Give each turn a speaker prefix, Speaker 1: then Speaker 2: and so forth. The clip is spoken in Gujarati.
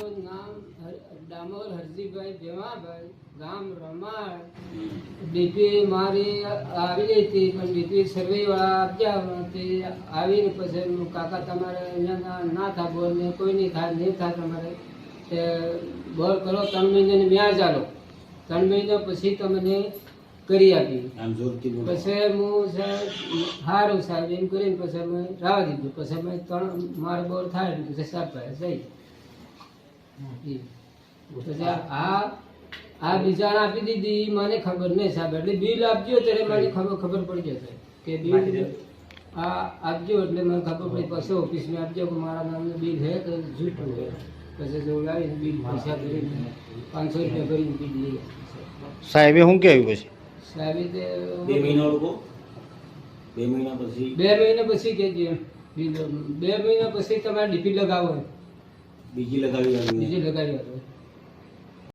Speaker 1: મારું નામ ડામોર હરજીભાઈ ભેમાભાઈ, ગામ રમાળ. ડીપી મારી આવી હતી, પણ ડીપી સર્વેવાળા આપ્યા તે આવીને પછી હું કાકા તમારે અહીંયા ના થાય બોર ને કોઈ નહીં થાય, નહીં થાય તમારે તે બોર કરો 3 મહિનાની વ્યાજ આલો, 3 મહિના પછી તમને કરી આપી. પછી હું સારું સાહેબ એમ કરીને પછી અમે રાવા દીધું. પછી અમે 3 મારો બોર થાય પછી સાહેબ જઈ પછી આ બીજાને આપી દીધી, મને ખબર નહીં સાહેબ. એટલે બિલ આપજો ત્યારે મારી ખબર પડી જશે કે બિલ આ આપજો એટલે મને ખબર પડી. પછી ઓફિસમાં આપજો કે મારા નામનું બિલ છે કે જૂઠું છે. પછી જો લાવીને બિલ પૈસા કરીને 500 રૂપિયા કરીને બિલ લઈ
Speaker 2: સાહેબે શું કહેવું પછી?
Speaker 1: સાહેબે
Speaker 3: 2 મહિના લોકો 2 મહિના પછી
Speaker 1: 2 મહિના પછી કહેજો બિલ 2 મહિના પછી તમારે ડીપી લગાવો,
Speaker 3: બીજી લગાવી
Speaker 1: બીજી લગાવી આપો.